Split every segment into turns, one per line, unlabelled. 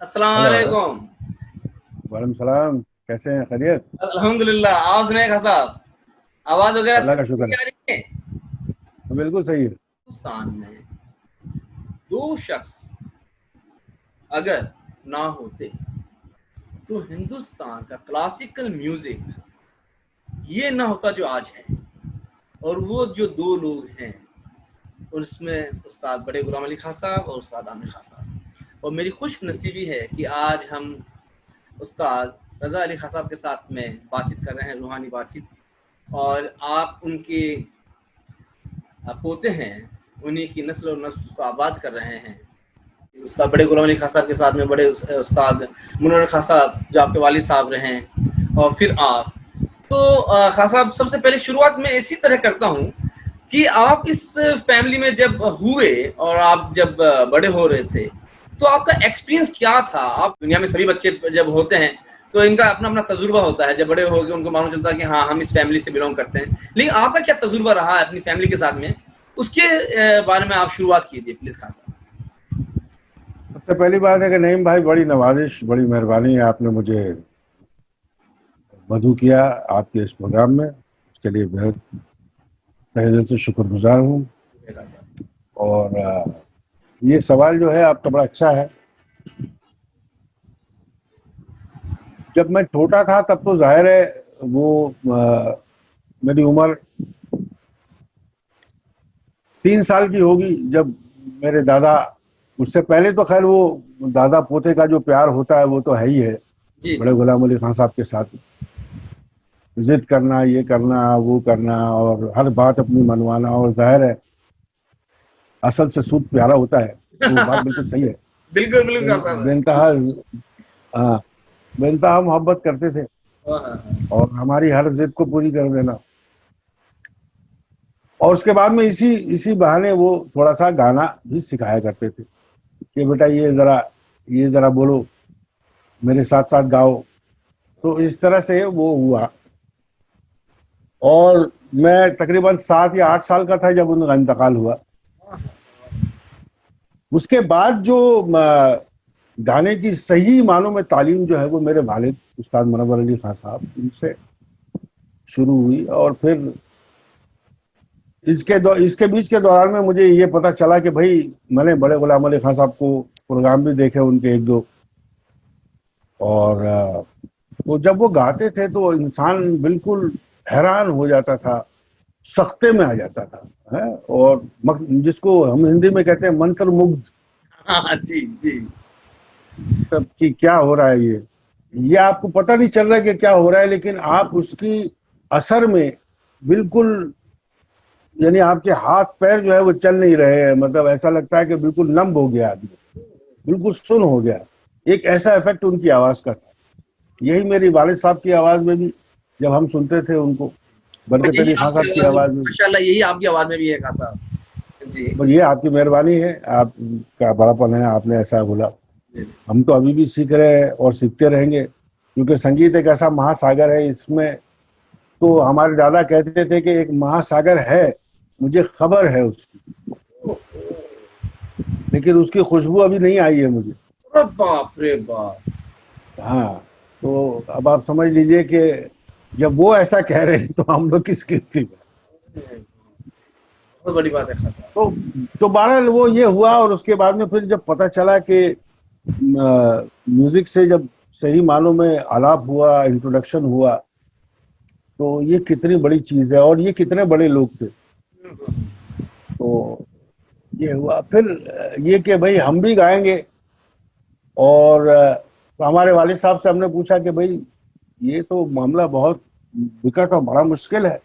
अस्सलाम
हेलो।
वालेकुम।
वालेकुम सलाम। कैसे हैं? खैरियत?
अल्हम्दुलिल्लाह। आप सुनाए खान साहब, आवाज वगैरह
अल्लाह का
सब
शुक्र है।
आ रही है?
बिल्कुल सही है।
हिंदुस्तान में दो शख्स अगर ना होते तो हिंदुस्तान का क्लासिकल म्यूजिक ये ना होता जो आज है। और वो जो दो लोग हैं उसमें उस्ताद बड़े गुलाम अली खान साहब और उस्ताद आमिर खान साहब। और मेरी खुश नसीबी है कि आज हम उस्ताद रज़ा अली खान साहब के साथ में बातचीत कर रहे हैं, रूहानी बातचीत। और आप उनके पोते हैं, उन्हीं की नस्ल और नस्ल को आबाद कर रहे हैं। उस्ताद बड़े गुलाम अली खान साहब के साथ में बड़े उस्ताद मुनव्वर खान साहब जो आपके वालिद साहब रहे हैं, और फिर आप। तो खान साहब, सबसे पहले शुरुआत में इसी तरह करता हूँ कि आप इस फैमिली में जब हुए और आप जब बड़े हो रहे थे तो आपका एक्सपीरियंस क्या था? आप दुनिया में सभी बच्चे जब होते हैं तो इनका अपना अपना तजुर्बा होता है, जब बड़े हो गए उनको मालूम चलता है कि हाँ हम इस फैमिली से बिलोंग करते हैं। लेकिन आपका क्या तजुर्बा रहा है अपनी फैमिली के साथ में, उसके बारे में आप शुरुआत कीजिए प्लीज खान साहब।
सबसे पहली बात है कि नईम भाई, बड़ी नवाजिश, बड़ी मेहरबानी है, आपने मुझे मदऊ किया आपके इस प्रोग्राम में। उसके लिए बेहद तहे दिल से शुक्रगुजार हूँ। और ये सवाल जो है आपका बड़ा अच्छा है। जब मैं छोटा था तब तो जाहिर है वो मेरी उम्र 3 साल की होगी जब मेरे दादा, उससे पहले तो खैर वो दादा पोते का जो प्यार होता है वो तो है ही है।
जी
बड़े
जी।
गुलाम अली खान साहब के साथ जिद करना, ये करना, वो करना, और हर बात अपनी मनवाना, और जाहिर है असल से सूद प्यारा होता है, तो बात बिल्कुल सही है।
बिल्कुल बिल्कुल खान साहब।
बेनतहा, हाँ, बेनतहा मोहब्बत करते थे
हाँ हाँ हाँ।
और हमारी हर जिद को पूरी कर देना। और उसके बाद में इसी इसी बहाने वो थोड़ा सा गाना भी सिखाया करते थे कि बेटा ये जरा बोलो, मेरे साथ साथ गाओ। तो इस तरह से वो हुआ। और मैं तकरीबन 7 या 8 साल का था जब उनका इंतकाल हुआ। उसके बाद जो गाने की सही मानों में तालीम जो है वो मेरे वालिद उस्ताद मुनव्वर अली खान साहब, उनसे शुरू हुई। और फिर इसके बीच के दौरान में मुझे ये पता चला कि भाई, मैंने बड़े गुलाम अली खान साहब को प्रोग्राम भी देखे उनके एक दो। और तो जब वो गाते थे तो इंसान बिल्कुल हैरान हो जाता था, सख्ते में आ जाता था, है। और जिसको हम हिंदी में कहते हैं मंत्र मुग्ध,
हाँ जी जी।
तब कि क्या हो रहा है ये आपको पता नहीं चल रहा है कि क्या हो रहा है, लेकिन आप उसकी असर में बिल्कुल, यानी आपके हाथ पैर जो है वो चल नहीं रहे हैं, मतलब ऐसा लगता है कि बिल्कुल नम हो गया आदमी, बिल्कुल सुन हो गया। एक ऐसा इफेक्ट उनकी आवाज का था। यही मेरी वालिद साहब की आवाज में भी, जब हम सुनते थे उनको, बरकत
यही
अली खान
आपकी
साहब की
आवाज में,
आवाज में।
माशाल्लाह यही आपकी आवाज में भी है खान साहब जी।
बस ये आपकी मेहरबानी है, आपका बड़ापन है, आपने ऐसा बोला। हम तो अभी भी सीख रहे हैं और सीखते रहेंगे, क्योंकि संगीत एक ऐसा महासागर है। इसमें तो हमारे दादा कहते थे कि एक महासागर है, मुझे खबर है उसकी, लेकिन उसकी खुशबू अभी नहीं आई है मुझे।
अरे बाप रे बाप।
हाँ, तो अब आप समझ लीजिए कि जब वो ऐसा कह रहे हैं तो हम लोग किस गिनती में।
बहुत बड़ी बात है खान साहब।
तो तो बहरहाल वो ये हुआ। और उसके बाद में फिर जब पता चला कि म्यूजिक से जब सही मानों में आलाप हुआ, इंट्रोडक्शन हुआ, तो ये कितनी बड़ी चीज है और ये कितने बड़े लोग थे। तो ये हुआ फिर ये कि भाई हम भी गाएंगे। और तो हमारे वालिद साहब से हमने पूछा कि भाई, ये तो मामला बहुत विकट और बड़ा मुश्किल है।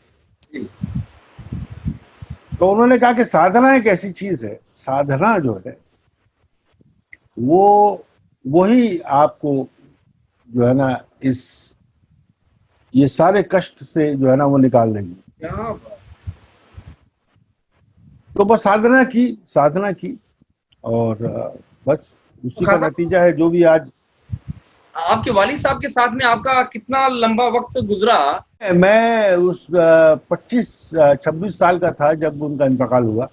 तो उन्होंने कहा कि साधना एक ऐसी चीज है, साधना जो है वो वही आपको जो है ना, इस ये सारे कष्ट से जो है ना वो निकाल देंगे।
क्या बात।
तो बस साधना की और बस
तो
उसी
खान
का
साहब,
नतीजा है जो भी आज।
आपके वालिद साहब के साथ में आपका कितना लंबा वक्त गुजरा?
मैं उस 25-26 साल का था जब उनका इंतकाल हुआ।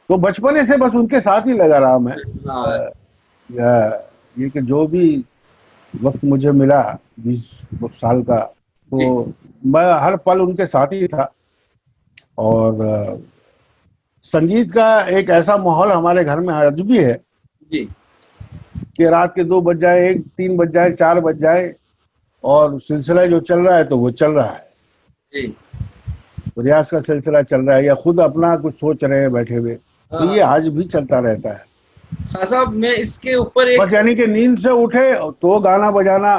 तो बचपने से बस उनके साथ ही लगा रहा मैं।
हाँ
ये कि जो भी वक्त मुझे मिला 20 साल का,
जी
तो मैं हर पल उनके साथ ही था। और संगीत का एक ऐसा माहौल हमारे घर में आज भी है
जी
कि रात के 2 बज जाए, 1, 3 बज जाए, 4 बज जाए, और सिलसिला जो चल रहा है तो वो चल रहा है।
जी।
तो रियाज का सिलसिला चल रहा है, या खुद अपना कुछ सोच रहे हैं बैठे हुए, तो
हाँ
ये आज भी चलता रहता है।
खान साहब, मैं इसके ऊपर
बस
एक,
यानी कि नींद से उठे तो गाना बजाना,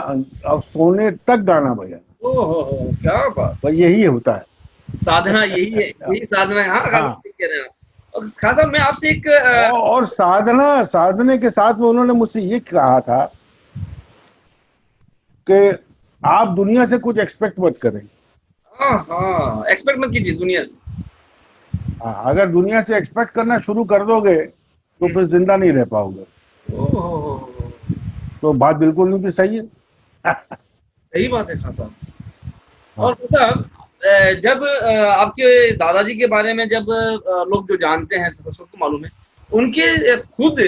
अब सोने तक गाना बजाना,
ओ हो, क्या बात
बस यही होता है।
साधना, यही है, यही साधना है। हाँ खान साहब,
हाँ।
ठीक कह रहे हैं आप। और खान साहब, मैं आपसे एक
और साधने के साथ में उन्होंने मुझसे ये कहा था कि आप दुनिया से कुछ एक्सपेक्ट मत करें।
हाँ हाँ, एक्सपेक्ट मत कीजिए दुनिया से।
हाँ, अगर दुनिया से एक्सपेक्ट करना शुरू कर दोगे तो फिर जिंदा नहीं रह पाओगे।
ओ हो,
तो बात बिल्कुल उनकी सही है।
सही बात है खान साहब। और
हाँ।
खान साहब, जब आपके दादाजी के बारे में जब लोग जो जानते हैं, सबको मालूम है, उनके खुद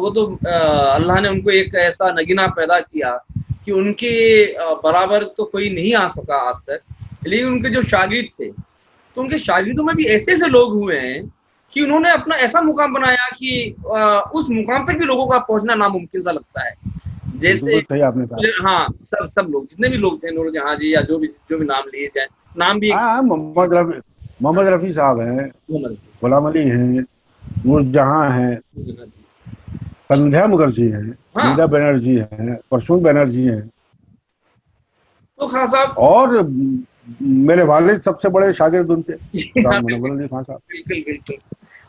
वो तो अल्लाह ने उनको एक ऐसा नगीना पैदा किया कि उनके बराबर तो कोई नहीं आ सका आज तक। लेकिन उनके जो शागिर्द थे, तो उनके शागिर्दों में भी ऐसे ऐसे लोग हुए हैं कि उन्होंने अपना ऐसा मुकाम बनाया कि उस मुकाम तक भी लोगों का पहुंचना नामुमकिन सा लगता है। जैसे
बिल्कुल सही आपने कहा।
हाँ, सब सब लोग, जितने भी लोग थे, नूर जहां जी या जो भी नाम लिए जाए, नाम भी एक
हाँ, मोहम्मद रफी साहब हैं,
मोहम्मद हफीज साहब।
गुलाम अली हैं, नूरजहां हैं,
हाँ जी।
संध्या मुखर्जी हैं,
हाँ,
मीरा बनर्जी हैं, परसून बनर्जी हैं,
तो खान साहब,
और मेरे वालिद सबसे बड़े शागिर्द उनके
हाँ,
उस्ताद मुनव्वर अली खान साहब।
बिल्कुल बिल्कुल।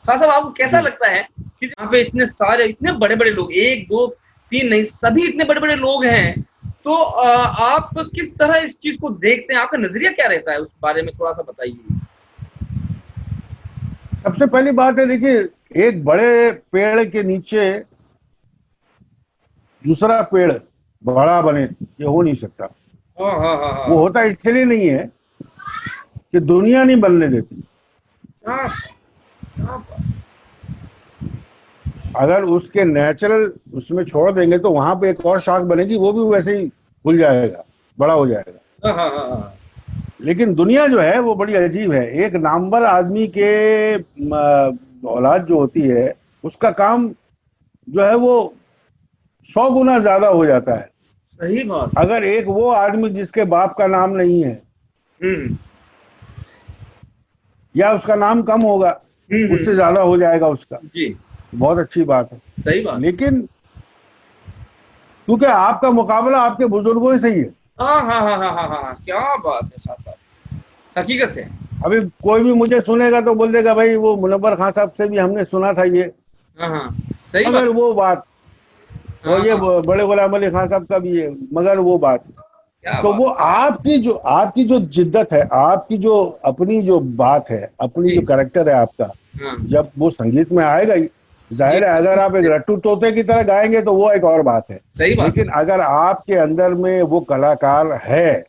खान साहब, आपको कैसा
जी।
लगता है कि यहाँ पे इतने सारे, इतने बड़े बड़े लोग, एक दो तीन नहीं, सभी इतने बड़े बड़े लोग हैं, तो आप किस तरह इस चीज को देखते हैं? आपका नजरिया क्या रहता है उस बारे में, थोड़ा सा बताइए।
सबसे पहली बात है, देखिए, एक बड़े पेड़ के नीचे दूसरा पेड़ बड़ा बने, ये हो नहीं सकता।
हाँ हाँ हाँ
वो
हाँ।
होता इसलिए नहीं है कि दुनिया नहीं बनने देती।
क्या क्या
अगर उसके नेचुरल उसमें छोड़ देंगे तो वहां पे एक और शाख बनेगी, वो भी वैसे ही खुल जाएगा, बड़ा हो जाएगा।
हाँ हाँ हाँ हाँ।
लेकिन दुनिया जो है वो बड़ी अजीब है। एक नामवर आदमी के औलाद जो होती है, उसका काम जो है वो 100 गुना ज्यादा हो जाता है।
सही बात है।
अगर एक वो आदमी जिसके बाप का नाम नहीं है,
हम्म
या उसका नाम कम होगा, उससे
हम्म।
ज्यादा हो जाएगा उसका,
जी,
बहुत अच्छी बात है।
सही बात।
लेकिन क्योंकि आपका मुकाबला आपके बुजुर्गों से ही है।
हाँ हाँ हाँ हाँ हाँ हाँ, क्या बात है खान साहब, हकीकत है।
अभी कोई भी मुझे सुनेगा तो बोल देगा, भाई वो मुनव्वर खान साहब से भी हमने सुना था ये।
हाँ हाँ, सही बात।
मगर वो बात, और
हाँ
ये
हाँ,
बड़े गुलाम अली खान साहब का भी है, मगर वो बात,
क्या
तो
बात।
वो आपकी जो जिद्दत है, आपकी जो अपनी जो बात है, अपनी
जी,
जो करेक्टर है आपका,
हाँ,
जब वो संगीत में आएगा ही।
जी,
जाहिर है, अगर आप एक रट्टू तोते की तरह गाएंगे तो वो एक और बात है।
सही बात है।
लेकिन अगर आपके अंदर में वो कलाकार है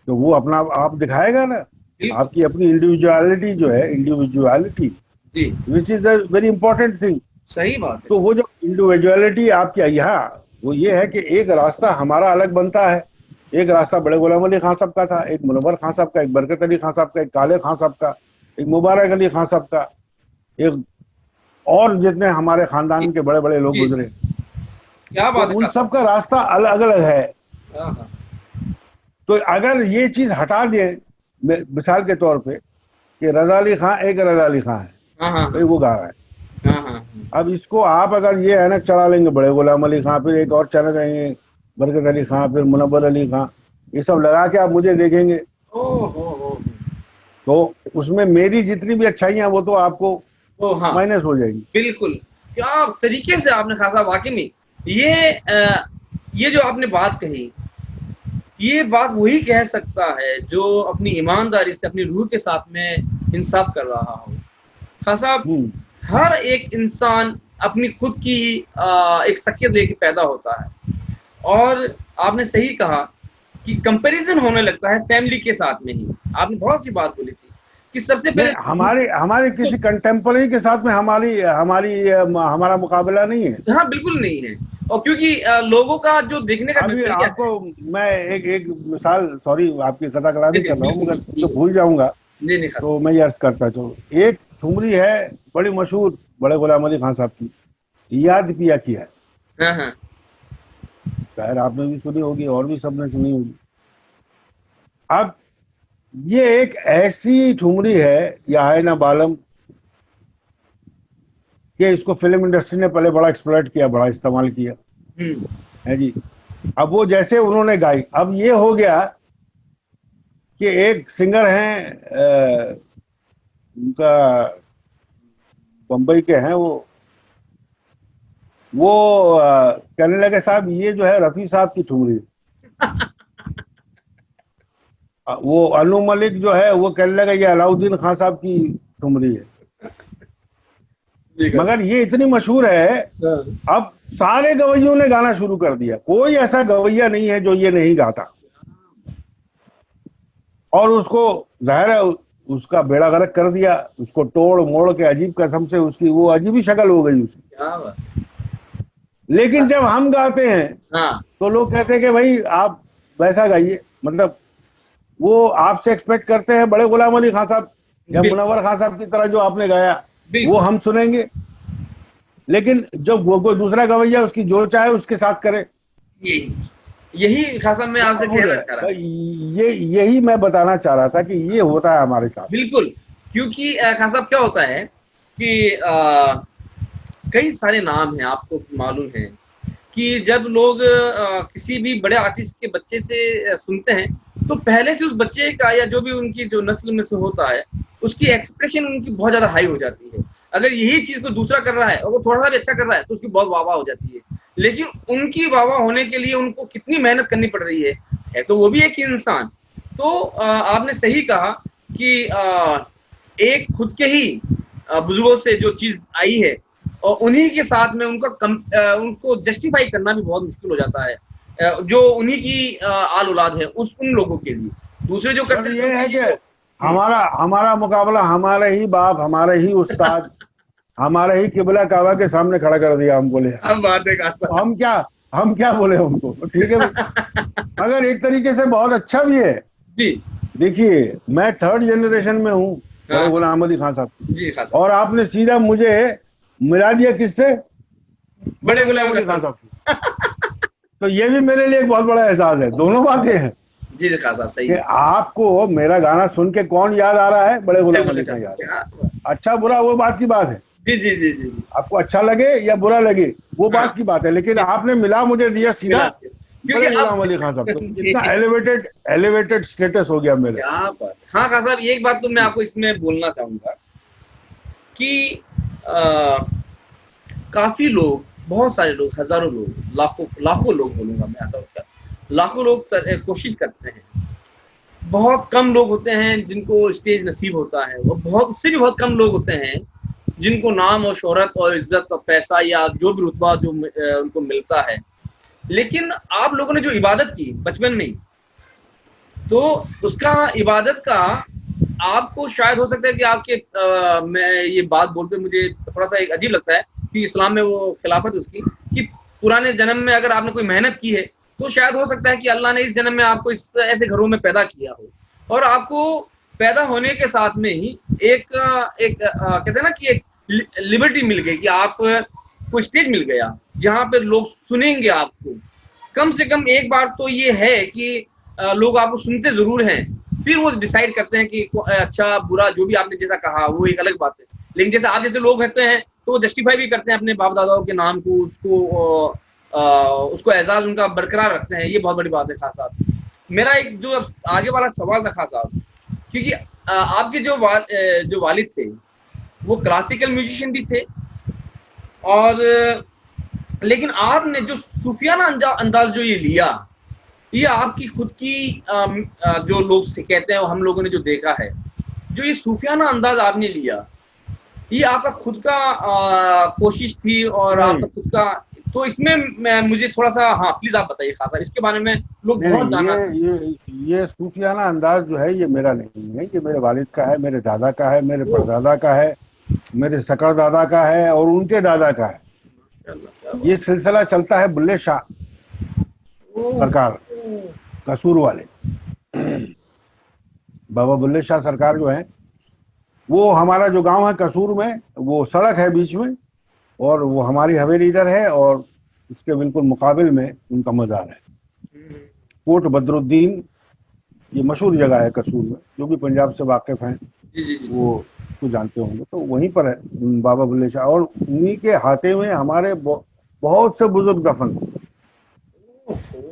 तो वो अपना आप दिखाएगा ना।
बिल्कुल,
आपकी अपनी इंडिविजुअलिटी जो है, इंडिविजुअलिटी
जी,
which is a very important thing.
सही बात है।
तो वो जो इंडिविजुअलिटी आपके यहाँ, वो ये है कि एक रास्ता हमारा अलग बनता है। एक रास्ता बड़े गुलाम अली खान साहब का था, एक मुनव्वर खान साहब का, एक बरकत अली खान साहब का, एक काले खान साहब का, एक मुबारक अली खान साहब का, एक और जितने हमारे
जी,
खानदान के बड़े बड़े लोग
जी,
गुजरे।
क्या
तो
बात है
उन
खान
सब
साहब।
का रास्ता अलग अलग है।
हाँ हाँ
तो अगर ये चीज हटा दें, मिसाल के तौर पे, कि रजा अली खान एक रजा अली खान है,
हाँ हाँ
भाई
हाँ
वो गा रहा है।
हाँ हाँ
अब इसको आप अगर ये ऐनक चढ़ा लेंगे, बड़े गुलाम अली खां, फिर एक और चढ़ जाएंगे बरकत अली खां, फिर मुनव्वर अली खां, ये सब लगा के आप मुझे देखेंगे,
ओ हो,
तो उसमें मेरी जितनी भी अच्छाइयां वो तो आपको
ओ हाँ,
माइनस हो जाएगी।
बिल्कुल। क्या तरीके से आपने खान साहब, वाकई में ये ये जो आपने बात कही, ये बात वही कह सकता है जो अपनी ईमानदारी से अपनी रूह के साथ में इंसाफ कर रहा हो। खान साहब,
हम्म।
हर एक इंसान अपनी खुद की एक शख्सियत लेके पैदा होता है, और आपने सही कहा कि कंपैरिजन होने लगता है फैमिली के साथ में ही। आपने बहुत सी बात बोली थी कि सबसे पहले
हमारे हमारे किसी कंटेम्पररी के साथ में हमारी हमारी हमारा मुकाबला नहीं है।
हाँ बिल्कुल नहीं है। और क्योंकि लोगों का जो देखने का
अभी
नजरिया
आपको
है।
मैं एक एक मिसाल, सॉरी आपकी कथा नहीं कर रहा हूँ,
बिल्कुल
मगर तो
बिल्कुल।
भूल जाऊंगा
जी नहीं खास।
तो मैं ये अर्ज करता चलूं। एक ठुमरी है बड़ी मशहूर, बड़े गुलाम अली खान साहब की, याद पिया किया है।
हाँ हाँ।
शायद आपने भी सुनी होगी और भी सबने सुनी होगी। अब ये एक ऐसी ठुमरी है, या है ना बालम, कि इसको फिल्म इंडस्ट्री ने पहले बड़ा एक्सप्लॉइट किया, बड़ा इस्तेमाल किया है जी। अब वो जैसे उन्होंने गाई, अब ये हो गया कि एक सिंगर हैं, उनका बम्बई के हैं वो कहने लगे साहब ये जो है रफी साहब की ठुमरी है। वो अनु मलिक जो है वो कहने लगा ये अलाउद्दीन खान साहब की ठुमरी है। मगर ये इतनी मशहूर है, अब सारे गवैयों ने गाना शुरू कर दिया, कोई ऐसा गवैया नहीं है जो ये नहीं गाता। और उसको जाहिर है उसका बेड़ा गर्क कर दिया, उसको तोड़ मोड़ के अजीब कसम से उसकी वो अजीब ही शक्ल हो गई उसकी। लेकिन जब हम गाते हैं तो लोग कहते हैं कि भाई आप वैसा गाइए, मतलब वो आपसे एक्सपेक्ट करते हैं बड़े गुलाम अली खान साहब या मुनव्वर खान साहब की तरह जो आपने गाया वो हम सुनेंगे। लेकिन जब वो कोई दूसरा गवैया उसकी जो चाहे उसके साथ करे,
यही खासा मैं आपसे कहना चाह रहा था।
यही मैं बताना चाह रहा था कि ये होता है हमारे साथ।
बिल्कुल, क्योंकि खान साहब क्या होता है कि कई सारे नाम हैं, आपको मालूम है कि जब लोग किसी भी बड़े आर्टिस्ट के बच्चे से सुनते हैं तो पहले से उस बच्चे का या जो भी उनकी जो नस्ल में से होता है उसकी एक्सप्रेशन उनकी बहुत ज्यादा हाई हो जाती है। अगर यही चीज को दूसरा कर रहा है और वो थोड़ा सा भी अच्छा कर रहा है तो उसकी बहुत वाह वाह हो जाती है। लेकिन उनकी वाह वाह होने के लिए उनको कितनी मेहनत करनी पड़ रही है तो वो भी एक इंसान। तो आपने सही कहा कि एक खुद के ही बुजुर्गों से जो चीज आई है और उन्हीं के साथ में उनको जस्टिफाई करना भी बहुत मुश्किल हो जाता है, जो उन्हीं की आल औलाद है उन लोगों के लिए। दूसरे जो करते
ये है कि हमारा मुकाबला हमारे ही बाप, हमारे ही उस्ताद, हमारे ही किबला काबा के सामने खड़ा कर दिया हमको। ले
अब बात है तो
हम क्या बोले उनको, ठीक है। मगर एक तरीके से बहुत अच्छा भी है
जी।
देखिए मैं थर्ड जनरेशन में हूँ बड़े गुलाम अली खान साहब
जी,
और आपने सीधा मुझे मिला दिया किससे,
बड़े गुलाम अली
खान साहब। तो ये भी मेरे लिए एक बहुत बड़ा एहसास है। दोनों बातें हैं
जी खान साहब, सही
कि आपको मेरा गाना सुन के कौन याद आ रहा है, बड़े गुलाम अली खान याद। अच्छा बुरा वो बात की बात है,
जी जी जी जी,
आपको अच्छा लगे या बुरा लगे वो बात की बात है, लेकिन आपने मिला मुझे दिया सीधा बड़े गुलाम अली खान साहब। तो इतना एलिवेटेड स्टेटस हो गया मेरे।
क्या बात। हाँ खान साहब, एक बात तो मैं आपको इसमें बोलना चाहूंगा कि काफी लोग, बहुत सारे लोग, हजारों लोग, लाखों लोग बोलूंगा मैं, ऐसा लाखों लोग कोशिश करते हैं। बहुत कम लोग होते हैं जिनको स्टेज नसीब होता है, वो बहुत उससे भी बहुत कम लोग होते हैं जिनको नाम और शोहरत और इज्जत और पैसा या जो भी रुतबा जो उनको मिलता है। लेकिन आप लोगों ने जो इबादत की बचपन में, तो उसका इबादत का आपको शायद हो सकता है कि आपके मैं ये बात बोलते मुझे थोड़ा सा एक अजीब लगता है कि इस्लाम में वो खिलाफत उसकी कि पुराने जन्म में अगर आपने कोई मेहनत की है तो शायद हो सकता है कि अल्लाह ने इस जन्म में आपको इस ऐसे घरों में पैदा किया हो और आपको पैदा होने के साथ में ही एक कहते हैं ना कि एक लिबर्टी मिल गई कि आप को स्टेज मिल गया जहां पे लोग सुनेंगे आपको। कम से कम एक बार तो ये है कि लोग आपको सुनते जरूर हैं, फिर वो डिसाइड करते हैं कि अच्छा बुरा जो भी आपने जैसा कहा वो एक अलग बात है। लेकिन जैसे आप जैसे लोग रहते हैं तो वो जस्टिफाई भी करते हैं अपने बाप दादाओं के नाम को, उसको एजाज उनका बरकरार रखते हैं। ये बहुत बड़ी बात है खास साहब। मेरा एक जो आगे वाला सवाल था खास साहब, क्योंकि आपके जो वालिद थे वो क्लासिकल म्यूजिशियन भी थे और लेकिन आपने जो सूफियाना अंदाज जो ये लिया, ये आपकी खुद की जो लोग से कहते हैं हम लोगों ने जो देखा है, जो ये सूफियाना अंदाज आपने लिया, ये आपका खुद का कोशिश थी और आपका खुद का तो इसमें मुझे थोड़ा सा, हाँ प्लीज आप बताइए खास साहब, इसके बारे में लोग
नहीं
बहुत
नहीं,
जानना।
ये सूफियाना अंदाज जो है ये मेरा नहीं है, ये मेरे वालिद का है, मेरे दादा का है, मेरे
ओह,
परदादा का है, मेरे सकड़ दादा का है और उनके दादा का है।
माशाल्लाह, क्या
ये
बात।
सिलसिला चलता है बुल्ले शाह
ओह,
सरकार,
ओह,
कसूर वाले। बाबा बुल्ले शाह सरकार जो है, वो हमारा जो गांव है कसूर में, वो सड़क है बीच में, और वो हमारी हवेली इधर है, और उसके बिल्कुल मुकाबिल में उनका मजार है।
हम्म,
कोट बदरुद्दीन, ये मशहूर जगह है कसूर में, जो भी पंजाब से वाकिफ हैं
जी जी जी।
वो तो जानते होंगे। तो वहीं पर है बाबा बुल्ले शाह, और उन्हीं के हाथे में हमारे बहुत से बुजुर्ग दफन थे।
ओहो,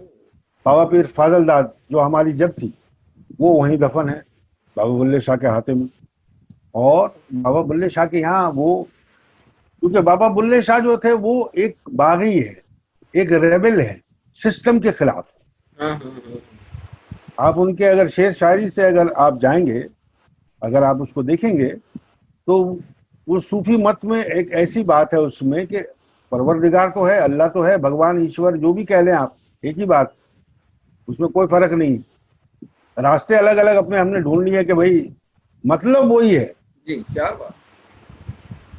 बाबा पीर फाजल दाद जो हमारी जद थी, वो वहीं दफन है बाबा बुल्ले शाह के हाथे में। और बाबा बुल्ले शाह के यहाँ वो, क्योंकि बाबा बुल्ले शाह जो थे वो एक बागी है, एक रेबल है सिस्टम के खिलाफ।
हाँ हाँ हाँ,
आप उनके अगर शेर शायरी से अगर आप जाएंगे, अगर आप उसको देखेंगे, तो वो सूफी मत में एक ऐसी बात है उसमें कि परवरदिगार तो है, अल्लाह तो है, भगवान ईश्वर जो भी कह लें आप, एक ही बात, उसमें कोई फर्क नहीं। रास्ते अलग अलग अपने हमने ढूंढ लिए कि भाई मतलब वही है।
जी क्या बात।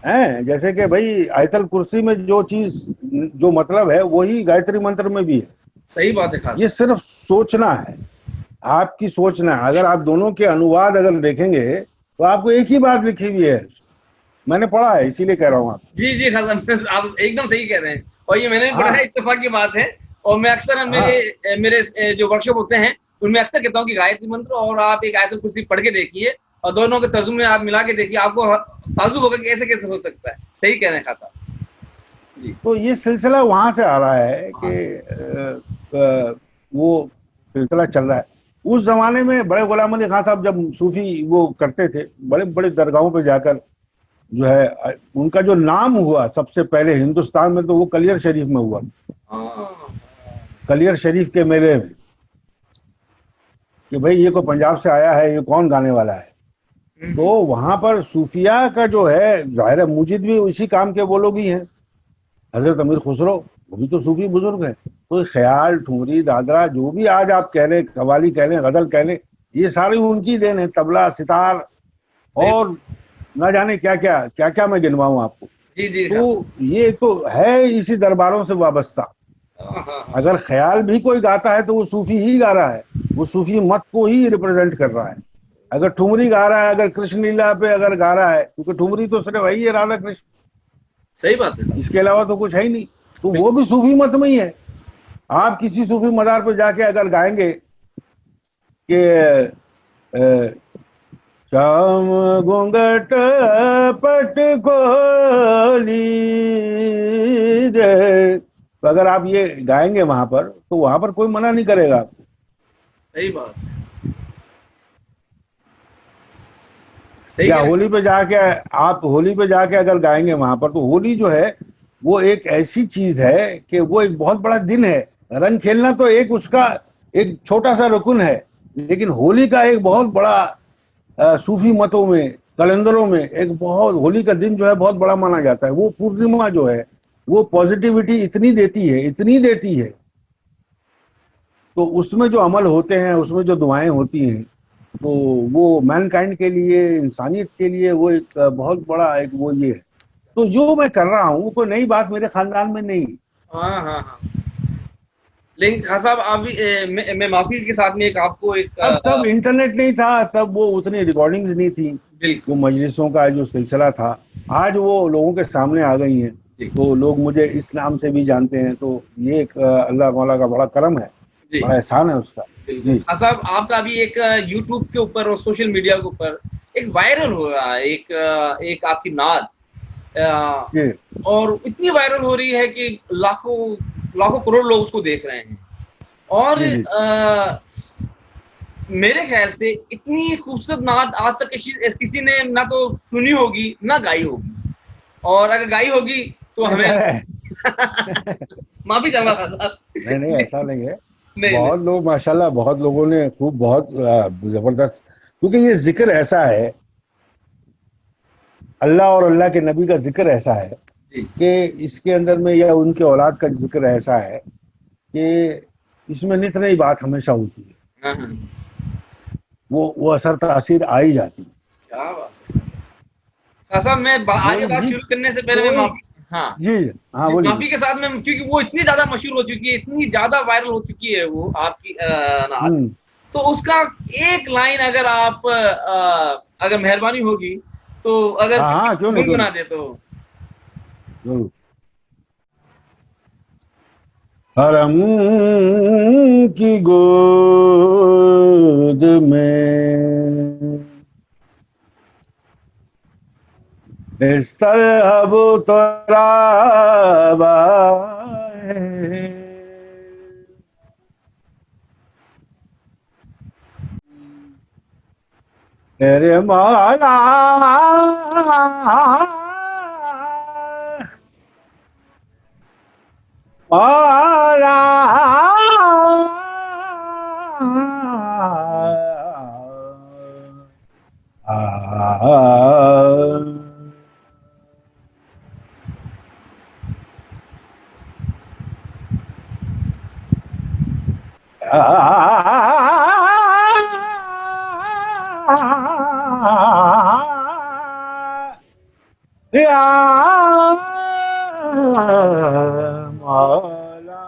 हैं जैसे कि भाई आयतल कुर्सी में जो चीज, जो मतलब है वही गायत्री मंत्र में भी है।
सही बात है खास
ये
साहब।
सिर्फ सोचना है, आपकी सोचना है। अगर आप दोनों के अनुवाद अगर देखेंगे तो आपको एक ही बात लिखी हुई है, मैंने पढ़ा है इसीलिए कह रहा हूँ आप।
जी जी खास साहब, आप एकदम सही कह रहे हैं, और ये मैंने भी पढ़ा है,
हाँ
इत्तेफाक की बात है। और मैं अक्सर
हाँ
मेरे मेरे जो वर्कशॉप होते हैं उनमें अक्सर कहता हूँ कि गायत्री मंत्र और आप एक आयतल कुर्सी पढ़ के देखिए, और दोनों के तर्जुमे आप मिला के देखिए, आपको ताजुब होगा कि ऐसे कैसे हो सकता है। सही कह रहे हैं खास साहब। जी।
तो ये सिलसिला वहां से आ रहा है कि
हाँ सर।
वो सिलसिला चल रहा है। उस जमाने में बड़े गुलाम अली खान साहब जब सूफी वो करते थे, बड़े बड़े दरगाहों पे जाकर जो है उनका जो नाम हुआ सबसे पहले हिंदुस्तान में, तो वो कलियर शरीफ में हुआ।
हाँ
कलियर शरीफ के मेले में, कि भाई ये कोई पंजाब से आया है, ये कौन गाने वाला है। तो वहां पर सूफिया का जो है, जाहिर है मुजिद भी उसी काम के वो लोग ही हैं। हजरत अमीर खुसरो वो भी तो सूफी बुजुर्ग हैं। तो ख्याल, ठुमरी, दादरा, जो भी आज आप कह रहे हैं, कवाली कह लें, गजल कह लें, ये सारी उनकी देन है। तबला, सितार
सही।
और ना जाने क्या क्या क्या क्या मैं गिनवाऊं आपको।
जी जी खास।
तो ये तो है इसी दरबारों से वाबस्ता।
हाँ हाँ हाँ।
अगर ख्याल भी कोई गाता है तो वो सूफी ही गा रहा है, वो सूफी मत को ही रिप्रेजेंट कर रहा है। अगर ठुमरी गा रहा है, अगर कृष्ण लीला पे अगर गा रहा है, क्योंकि ठुमरी तो सिर्फ वही है, राधा कृष्ण,
सही बात है खास।
इसके अलावा तो कुछ है ही नहीं। तो वो
बिल्कुल।
भी सूफी मत में ही है। आप किसी सूफी मदार पे जाके अगर गाएंगे कि शाम घूंघट पट खोली रे, तो अगर आप ये गाएंगे वहां पर, तो वहां पर कोई मना नहीं करेगा।
सही बात है। सही
या
कह रहे
होली पे जाके, आप होली पे जाके अगर गाएंगे वहां पर, तो होली जो है वो एक ऐसी चीज है कि वो एक बहुत बड़ा दिन है। रंग खेलना तो एक उसका एक छोटा सा रुकन है, लेकिन होली का एक बहुत बड़ा सूफी मतों में, कैलेंडरों में एक बहुत, होली का दिन जो है बहुत बड़ा माना जाता है। वो पूर्णिमा जो है वो पॉजिटिविटी इतनी देती है, इतनी देती है। तो उसमें जो अमल होते हैं, उसमें जो दुआएं होती हैं, तो वो मैनकाइंड के लिए, इंसानियत के लिए वो एक बहुत बड़ा एक वो ये है। तो जो मैं कर रहा हूँ कोई नई बात मेरे खानदान में नहीं।
हैं। हाँ हाँ हाँ। लेकिन खान साहब आप भी मैं माफी के साथ में एक आपको एक
तब इंटरनेट नहीं था, तब वो उतनी रिकॉर्डिंग्स नहीं थी, वो
बिल्कुल।
मजलिसों का जो सिलसिला था, आज वो लोगों के सामने आ गई हैं।
जी
तो लोग मुझे इस नाम से भी जानते हैं। तो ये एक अल्लाह मौला का बड़ा करम है,
जी।
बड़ा एहसान है उसका।
बिल्कुल
जी
खान साहब, आपका भी एक यूट्यूब के ऊपर और सोशल मीडिया के ऊपर एक वायरल हो रहा है, एक आपकी नात,
जी
और इतनी वायरल हो रही है कि लाखों लाखों करोड़ लोग उसको देख रहे हैं। और
जी जी।
मेरे ख्याल से इतनी खूबसूरत नात आज तक किसी ने ना तो सुनी होगी ना गाई होगी, और अगर गाई होगी तो
नहीं
हमें
नहीं
माफी चाहूंगा खान साहब।
नहीं, ऐसा नहीं है।
नहीं नहीं।
बहुत लोग माशाल्लाह, बहुत लोगों ने खूब, बहुत जबरदस्त, क्योंकि ये जिक्र ऐसा है, अल्लाह और अल्लाह के नबी का जिक्र ऐसा है
जी।
कि इसके अंदर में या उनके औलाद का जिक्र ऐसा है कि इसमें नित नई बात हमेशा होती है,
हाँ हाँ।
वो असर तासीर आ ही जाती है।
क्या बात है। खान साहब मैं आगे
मौलवी
बात
जी
शुरू करने से पहले मैं
कोई,
माफी, हाँ
जी हाँ
जी,
बोलिए
माफी के साथ में, क्योंकि वो इतनी ज्यादा मशहूर हो चुकी है, इतनी ज्यादा वायरल हो चुकी है वो आपकी नात,
हम्म।
तो उसका एक लाइन अगर आप अगर मेहरबानी होगी तो अगर
हाँ हाँ, क्यों नहीं क्यों
गुनगुना
नहीं,
दे तो।
जरूर। हरम की गोद में इस तरह वो तराबा है, तेरे मौला मौला या मौला।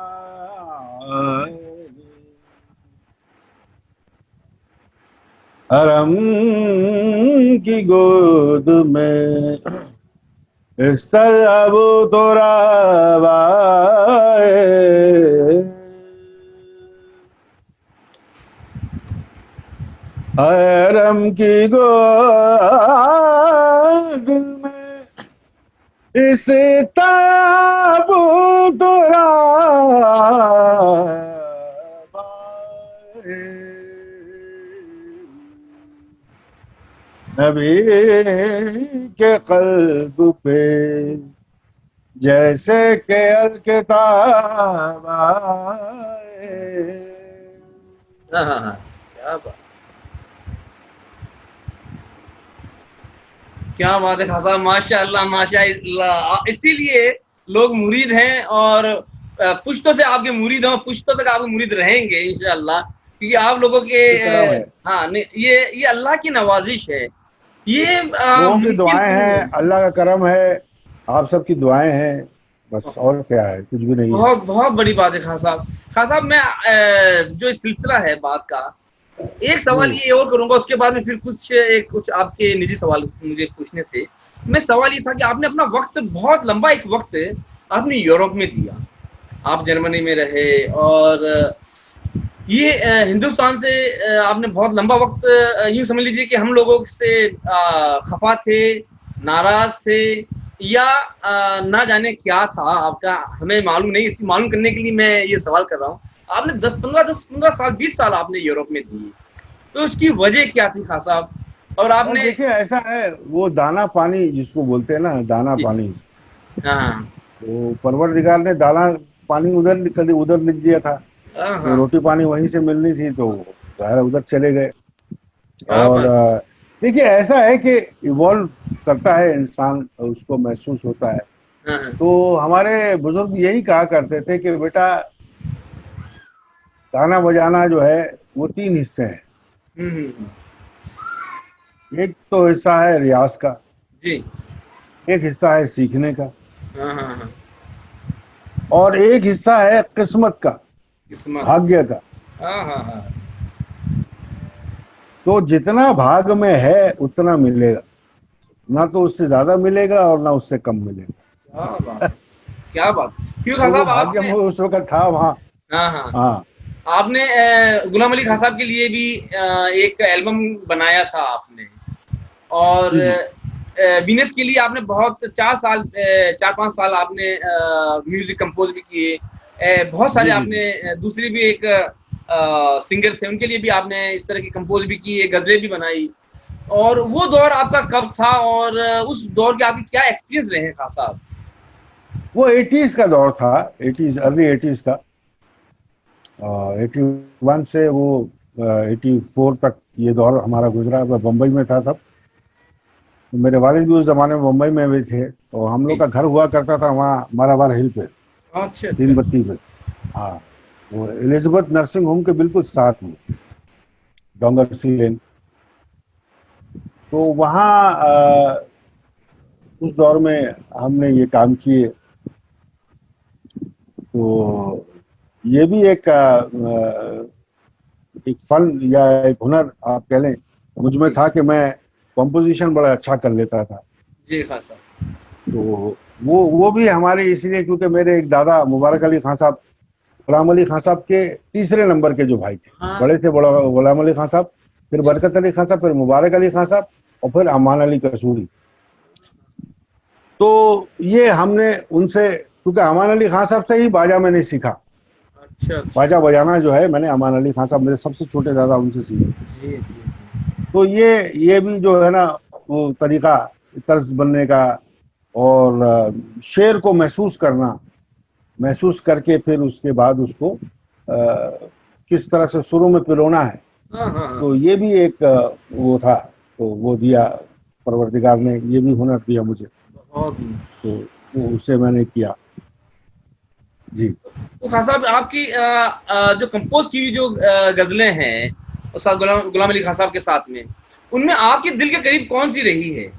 हरम की गोद में इस तरह वो तोरा हरम की गोद में इस ताबूतरा नबी के कल्ब पे जैसे के अलकिताब आए।
हाँ हाँ हाँ, क्या बात, क्या बात है खान साहब, माशाअल्लाह माशाअल्लाह। इसीलिए लोग मुरीद हैं, और पुश्तों से आपके मुरीद हैं, पुश्तों तक आपके मुरीद रहेंगे इंशाअल्लाह, क्योंकि आप लोगों के
ये करम है,
हाँ ये अल्लाह की नवाजिश है, ये
लोगों की
मुमकिन
दुआएं
नहीं
हैं,
है।
अल्लाह का करम है, आप सबकी दुआएं हैं, बस और क्या है, कुछ भी नहीं है।
बहुत बहुत बड़ी बात है खान साहब। खान साहब मैं जो सिलसिला है बात का, एक सवाल
हम्म।
ये और करूंगा, उसके बाद में फिर कुछ आपके निजी सवाल मुझे पूछने थे। मैं सवाल ये था कि आपने अपना वक्त, बहुत लंबा एक वक्त आपने यूरोप में दिया, आप जर्मनी में रहे, और ये हिंदुस्तान से आपने बहुत लंबा वक्त, यूं समझ लीजिए कि हम लोगों से खफा थे, नाराज थे, या ना जाने क्या था आपका, हमें मालूम नहीं। इसी मालूम करने के लिए मैं ये सवाल कर रहा हूँ। आपने 10 15 साल 20 साल आपने यूरोप में दिए, तो उसकी वजह क्या थी खान साहब, और
और
आपने।
देखिए ऐसा है, वो दाना पानी जिसको बोलते हैं ना, दाना
जी।
पानी,
हाँ
तो परवरदिगार ने दाना पानी उधर कभी उधर लिख दिया था,
हाँ
तो
हाँ,
रोटी पानी वहीं से मिलनी थी, तो जाहिर है उधर चले गए।
क्या
और
बात।
देखिए ऐसा है कि इवॉल्व करता है इंसान, उसको महसूस होता है।
हाँ हाँ।
तो हमारे बुजुर्ग यही कहा करते थे कि बेटा, गाना बजाना जो है वो तीन हिस्से हैं।
हम्म।
एक तो हिस्सा है रियाज का,
जी।
एक हिस्सा है सीखने का,
हाँ हाँ हाँ।
और एक हिस्सा है किस्मत का,
किस्मत।
भाग्य का।
हाँ हाँ हाँ।
तो जितना भाग में है उतना मिलेगा, ना तो उससे ज्यादा मिलेगा और ना उससे कम मिलेगा।
क्या बात, क्या बात। क्यों खान
तो वो
साहब
भाग्य में
आपने,
उस वक्त था वहाँ।
हाँ हाँ,
हाँ
आपने गुलाम अली खान साहब के लिए भी एक एल्बम बनाया था आपने, और
जी जी।
वीनस के लिए आपने बहुत 4 साल 4 5 साल आपने म्यूजिक कंपोज भी किए, बहुत सारे
जी जी जी।
आपने दूसरी भी एक सिंगर थे, उनके लिए भी आपने इस तरह की कंपोज भी की, गजलें भी बनाई। और वो दौर आपका कब था, और उस दौर के आपके क्या एक्सपीरियंस रहे हैं खान साहब।
वो एटीज का दौर था, एटीज, अर्ली एटीज का। 81 से वो 84 तक ये दौर हमारा गुजरा। मैं बम्बई में था तब। मेरे वालिद भी उस जमाने में मुंबई में भी थे, तो हम लोग
जी।
का घर हुआ करता था वहाँ मालाबार हिल पे,
अच्छा अच्छा।
तीन बत्ती पे। हाँ, वो एलिजाबेथ नर्सिंग होम के बिल्कुल साथ में, डोंगर सी लेन। तो वहाँ उस दौर में हमने ये काम किए। तो ये भी एक फन या एक हुनर आप कह लें, मुझ में
जी
था कि मैं कंपोजिशन बड़ा अच्छा कर लेता था।
जी खान साहब।
तो वो भी हमारे इसलिए क्योंकि मेरे एक दादा मुबारक अली खान साहब, गुलाम अली खान साहब के तीसरे नंबर के जो भाई थे,
हाँ।
बड़े थे बड़ा गुलाम अली खान साहब, फिर
जी।
बरकत अली खान साहब, फिर मुबारक अली खान साहब, और फिर अमान अली कसूरी। तो ये हमने उनसे, क्योंकि अमान अली खान साहब से ही बाजा मैंने सीखा।
अच्छा अच्छा।
बाजा बजाना जो है मैंने अमान अली खान साहब, मेरे सबसे छोटे दादा, उनसे सीखा।
जी जी जी।
तो ये भी जो है ना, वो तरीका, तर्ज बनने का, और शेर को महसूस करना, महसूस करके फिर उसके बाद उसको किस तरह से सुरों में पिरोना है।
हाँ हाँ हाँ।
तो ये भी एक वो था, तो वो दिया परवरदिगार ने, ये भी हुनर दिया मुझे।
बहुत।
तो वो उससे मैंने किया। जी।
तो खान साहब आपकी जो कंपोज की हुई जो गजलें हैं उस्ताद गुलाम गुलाम अली खान साहब के साथ में, उनमें आपके दिल के करीब कौन सी रही है?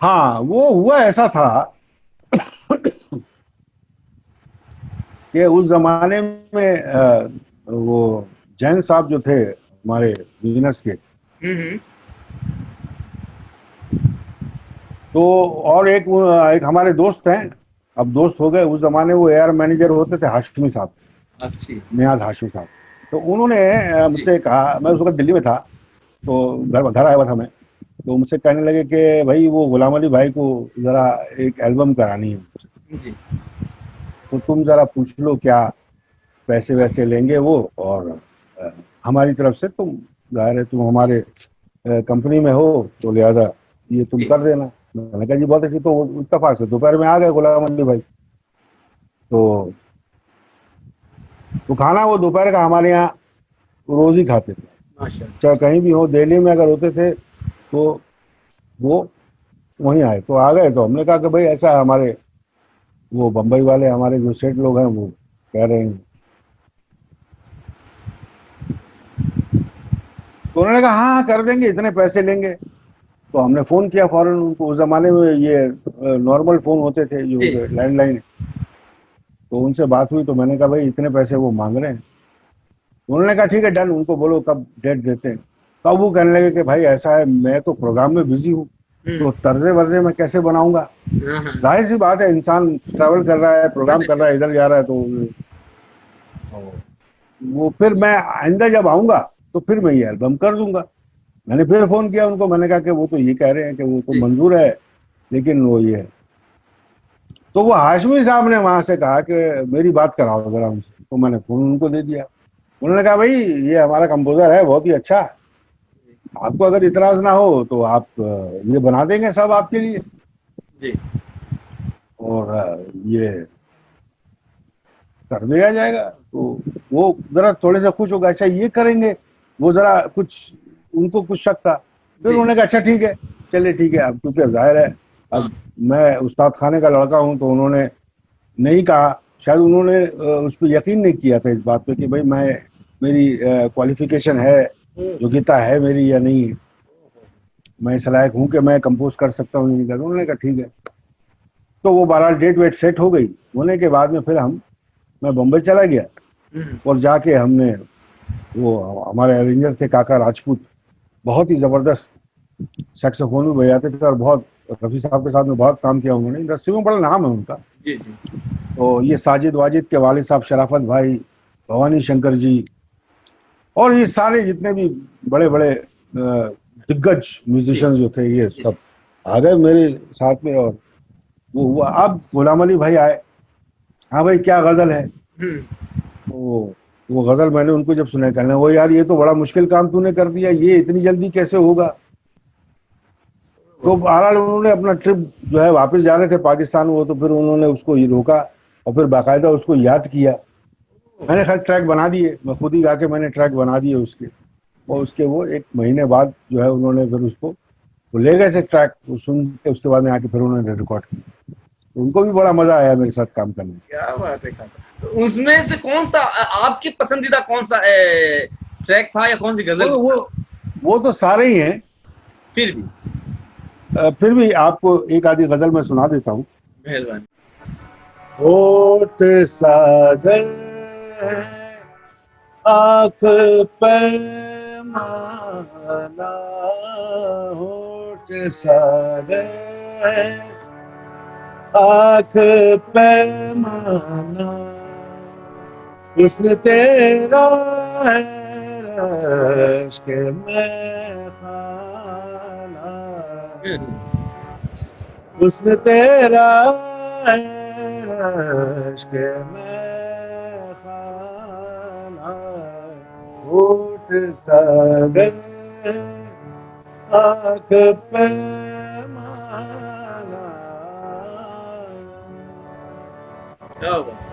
हाँ, वो हुआ ऐसा था कि उस जमाने में वो जैन साहब जो थे हमारे बिजनेस के,
हम्म।
तो और एक हमारे दोस्त हैं, अब दोस्त हो गए, उस जमाने वो एआर मैनेजर होते थे, हाशमी साहब,
अच्छी।
नियाज हाशमी साहब। तो उन्होंने
जी
मुझसे कहा, मैं उस वक्त दिल्ली में था, तो घर घर आया हुआ था मैं। तो मुझसे कहने लगे कि भाई वो गुलाम अली भाई को जरा एक एल्बम करानी है,
जी।
तो तुम जरा पूछ लो क्या पैसे वैसे लेंगे वो, और अ, हमारी तरफ से तुम, जाहिर है तुम हमारे कंपनी में हो, तो लिहाजा ये तुम
जी।
कर देना। मैंने कहा जी बहुत अच्छी। तो वो इत्तेफाक से दोपहर में आ गए गुलाम अली भाई। तो खाना वो दोपहर का हमारे यहाँ रोज ही खाते थे,
माशाल्लाह।
चाहे कहीं भी हो, दिल्ली में अगर होते थे तो वो वहीं आए। तो आ गए, तो हमने कहा कि भाई ऐसा है, हमारे वो बम्बई वाले हमारे जो सेठ लोग हैं वो कह रहे हैं। तो उन्होंने कहा हाँ हाँ कर देंगे, इतने पैसे लेंगे। तो हमने फोन किया फौरन उनको। उस जमाने में ये नॉर्मल फोन होते थे जो
जी
लैंडलाइन। तो उनसे बात हुई, तो मैंने कहा भाई इतने पैसे वो मांग रहे हैं। उन्होंने कहा ठीक है डन, उनको बोलो कब डेट देते हैं। तब वो कहने लगे कि भाई ऐसा है, मैं तो प्रोग्राम में बिजी हूँ, तो तर्जे वर्जे मैं कैसे बनाऊंगा।
हाँ हाँ।
जाहिर सी बात है, इंसान ट्रैवल कर रहा है, प्रोग्राम कर रहा है, इधर जा रहा है, तो वो फिर मैं आइंदा जब आऊंगा तो फिर मैं ये एल्बम कर दूंगा। मैंने फिर फोन किया उनको, मैंने कहा कि वो तो ये कह रहे हैं कि वो तो
जी
मंजूर है, लेकिन वो ये है। तो वो हाशमी साहब ने वहां से कहा कि मेरी बात कराओ जरा उनसे। तो मैंने फोन उनको दे दिया। उन्होंने कहा भाई ये हमारा कंपोजर है, बहुत ही अच्छा, आपको अगर इतराज ना हो तो आप ये बना देंगे सब आपके लिए,
जी।
और ये कर दिया जाएगा। तो वो जरा थोड़े से खुश हो गए, अच्छा ये करेंगे। वो जरा कुछ, उनको कुछ शक था। फिर
जी।
उन्होंने कहा अच्छा ठीक है, चलिए ठीक है। अब क्योंकि जाहिर है,
हाँ।
अब मैं उस्ताद खाने का लड़का हूँ, तो उन्होंने नहीं कहा, शायद उन्होंने उस पर यकीन नहीं किया था इस बात पे कि भाई मैं, मेरी क्वालिफिकेशन है, योग्यता है मेरी या नहीं है, मैं इस लायक हूँ कि मैं कंपोज कर सकता हूँ नहीं कर। उन्होंने कहा ठीक है। तो वो बहरहाल डेट वेट सेट हो गई। होने के बाद में फिर मैं बम्बई चला गया, और जाके हमने, वो हमारे अरेंजर थे काका राजपूत, बहुत ही जबरदस्त सैक्सोफोन भी बजाते थे, और बहुत, रफ़ी साहब के साथ में बहुत काम किया उन्होंने, इंडस्ट्री में बड़ा नाम है उनका।
जी जी।
तो ये साजिद वाजिद के वालिद साहब शराफत भाई, भवानी शंकर जी, और ये सारे जितने भी बड़े बड़े दिग्गज
जी
म्यूजिशियंस जो थे, ये
जी।
सब आ गए मेरे साथ में। और वो हुआ। अब गुलाम अली भाई आए, हाँ भाई क्या गजल है। वो गजल मैंने उनको जब सुनाई, कहना वो यार ये तो बड़ा मुश्किल काम तूने कर दिया, ये इतनी जल्दी कैसे होगा। तो बहरहाल उन्होंने अपना ट्रिप जो है, वापस जा रहे थे पाकिस्तान वो, तो फिर उन्होंने उसको ये रोका, और फिर बाकायदा उसको याद किया। मैंने खैर ट्रैक बना दिए, मैं खुद ही गा के मैंने ट्रैक बना दिए उसके। और उसके वो एक महीने बाद जो है उन्होंने फिर उसको वो ले गए थे ट्रैक, वो सुन के उसके बाद में आके फिर उन्होंने रिकॉर्ड किया। उनको भी बड़ा मजा आया मेरे साथ काम करने में।
क्या बात है खासा। तो उसमें से कौन सा आपकी पसंदीदा कौन सा ट्रैक था या कौन सी गजल
वो
थी?
वो वो तो सारे ही हैं,
फिर भी
फिर भी आपको एक आधी गजल मैं सुना देता हूँ।
मेहरबानी।
होठ सागर है, आँख पैमाना, होठ सागर है, आँख पैमाना, हुस्न तेरा है रश्क में खाना, हुस्न तेरा है रश्क में खाना, होठ सागर है, आँख पैमाना।
क्या बात।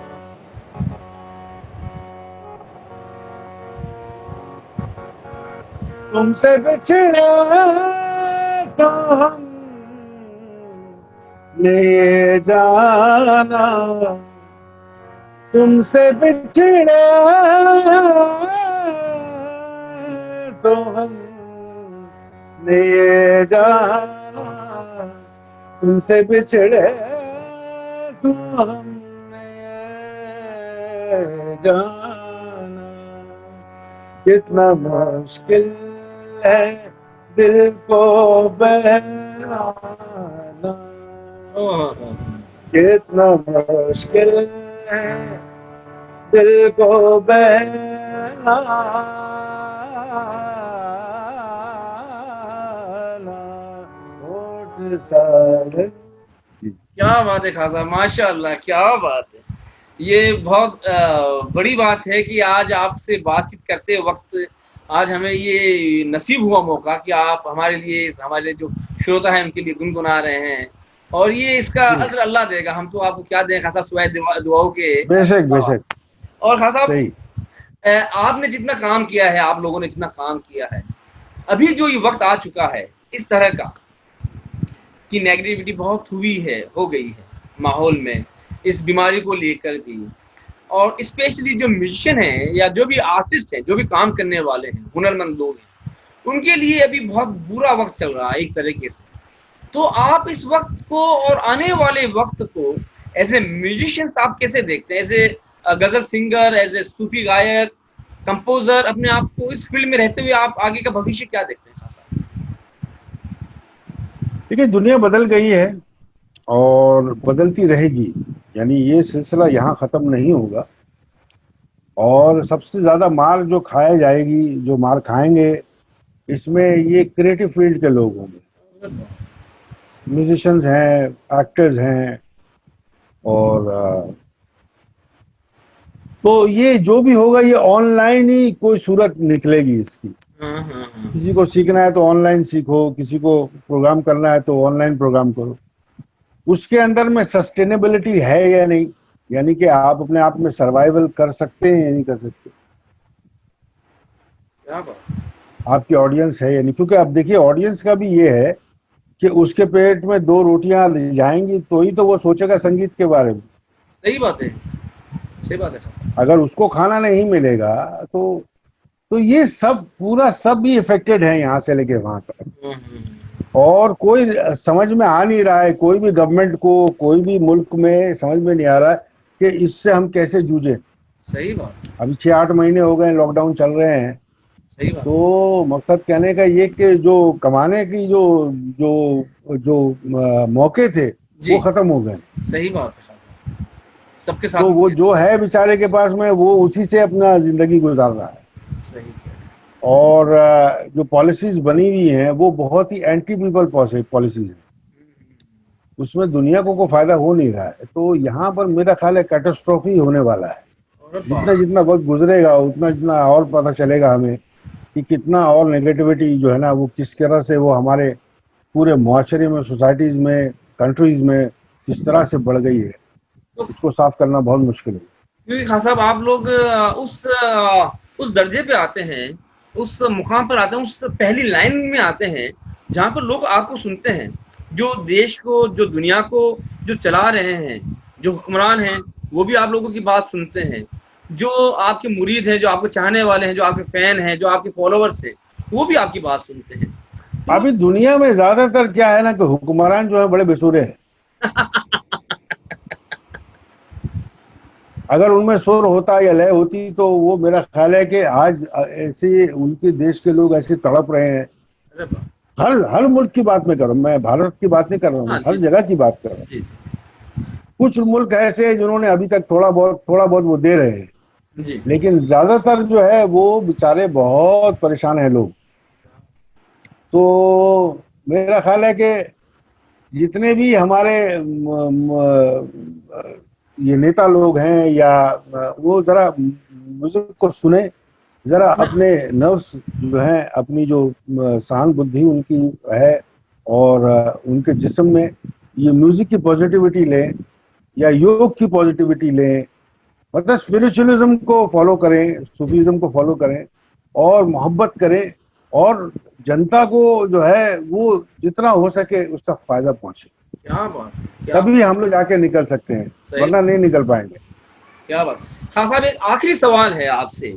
तुमसे बिछड़े तो हम ने ये जाना, तुमसे बिछड़े तो हम ने ये जाना, तुमसे बिछड़े तो हमने ये जाना, कितना मुश्किल है दिल को बहलाना, कितना मुश्किल है दिल को बहलाना, होठ सागर।
क्या बात है खासा, माशाअल्लाह, क्या बात है। ये बहुत बड़ी बात है कि आज आपसे बातचीत करते वक्त आज हमें ये नसीब हुआ मौका कि आप हमारे लिए, हमारे जो श्रोता हैं उनके लिए गुनगुना रहे हैं, और ये इसका अज्र अल्लाह देगा, हम तो आपको क्या दें खासा सुवाए दुआओं के।
बेशक बेशक।
और खासा
सही।
आपने जितना काम किया है, आप लोगों ने जितना काम किया है, अभी जो ये वक्त आ चुका है इस तरह का कि नेगेटिविटी बहुत हुई है, हो गई है माहौल में, इस बीमारी को लेकर भी, और स्पेशली जो म्यूजिशियन हैं या जो भी आर्टिस्ट हैं, जो भी काम करने वाले हैं, हुनरमंद लोग हैं, उनके लिए अभी बहुत बुरा वक्त चल रहा है एक तरीके से। तो आप इस वक्त को और आने वाले वक्त को एज ए म्यूजिशियन आप कैसे देखते हैं, एज ए गजल सिंगर, एज ए सूफी गायक, कंपोजर, अपने आप को इस फील्ड में रहते हुए आप आगे का भविष्य क्या देखते हैं खासा?
देखिए, दुनिया बदल गई है और बदलती रहेगी, यानी ये सिलसिला यहाँ खत्म नहीं होगा, और सबसे ज्यादा मार जो खाया जाएगी, जो मार खाएंगे, इसमें ये क्रिएटिव फील्ड के लोग होंगे, म्यूजिशियंस हैं, एक्टर्स हैं, और तो ये जो भी होगा ये ऑनलाइन ही कोई सूरत निकलेगी इसकी। किसी को सीखना है तो ऑनलाइन सीखो, किसी को प्रोग्राम करना है तो ऑनलाइन प्रोग्राम करो। उसके अंदर में सस्टेनेबिलिटी है या नहीं, यानी कि आप अपने आप में सर्वाइवल कर सकते हैं या नहीं कर सकते, आपकी ऑडियंस है या नहीं। क्योंकि अब देखिए, ऑडियंस का भी ये है कि उसके पेट में 2 रोटियां जाएंगी तो ही तो वो सोचेगा संगीत के बारे में।
सही बात है, सही बात है।
अगर उसको खाना नहीं मिलेगा तो ये सब पूरा सब भी इफेक्टेड है यहाँ से लेके वहां तक, और कोई समझ में आ नहीं रहा है, कोई भी गवर्नमेंट को, कोई भी मुल्क में समझ में नहीं आ रहा है कि इससे हम कैसे जूझे।
सही बात।
अभी 6-8 महीने हो गए लॉकडाउन चल रहे हैं।
सही बात।
तो मकसद कहने का ये कि जो कमाने की जो जो जो मौके थे वो खत्म हो गए।
सही बात है, सबके साथ।
तो वो जो है बेचारे के पास में, वो उसी से अपना जिंदगी गुजार रहा है।
सही।
और जो पॉलिसीज बनी हुई हैं वो बहुत ही एंटी पीपल पॉलिसीज हैं, उसमें दुनिया को कोई फायदा हो नहीं रहा है। तो यहाँ पर मेरा ख्याल है कैटास्ट्रोफी होने वाला है। जितना जितना वक्त गुजरेगा उतना जितना और पता चलेगा हमें कि कितना और नेगेटिविटी जो है ना, वो किस तरह से वो हमारे पूरे मुआशरे में, सोसाइटीज में, कंट्रीज में किस तरह से बढ़ गई है। तो इसको साफ करना बहुत मुश्किल है।
क्योंकि खान साहब आप लोग उस दर्जे पे आते हैं, उस मुकाम पर आते हैं, उस पहली लाइन में आते हैं, जहाँ पर लोग आपको सुनते हैं, जो देश को, जो दुनिया को जो चला रहे हैं, जो हुक्मरान हैं, वो भी आप लोगों की बात सुनते हैं, जो आपके मुरीद हैं, जो आपको चाहने वाले हैं, जो आपके फैन हैं, जो आपके फॉलोवर्स हैं, वो भी आपकी बात सुनते हैं। तो
अभी दुनिया में ज्यादातर क्या है ना कि हुक्मरान जो है बड़े बेसुरे हैं। अगर उनमें सुर होता या लय होती तो वो, मेरा ख्याल है कि आज ऐसे उनके देश के लोग ऐसे तड़प रहे हैं।
अरे वाह!
हर हर मुल्क की बात मैं कर रहा हूँ, मैं भारत की बात नहीं कर रहा हूँ,
हाँ
हर
जी,
जगह की बात कर रहा हूँ।
जी,
कुछ मुल्क ऐसे हैं जिन्होंने अभी तक थोड़ा बहुत वो दे रहे हैं,
जी,
लेकिन ज्यादातर जो है वो बेचारे बहुत परेशान हैं लोग। तो मेरा ख्याल है कि जितने भी हमारे ये नेता लोग हैं या वो जरा म्यूजिक को सुने, जरा अपने नर्व्स जो हैं, अपनी जो सहानुभूति उनकी है, और उनके जिस्म में ये म्यूजिक की पॉजिटिविटी लें या योग की पॉजिटिविटी लें, मतलब स्पिरिचुअलिज्म को फॉलो करें, सूफीज्म को फॉलो करें और मोहब्बत करें, और जनता को जो है वो जितना हो सके उसका फायदा पहुंचे,
क्या बात है! क्या
तभी हम लोग जाके निकल सकते हैं,
सही,
वरना नहीं निकल पाएंगे।
क्या बात! खान साहब, एक आखिरी सवाल है आपसे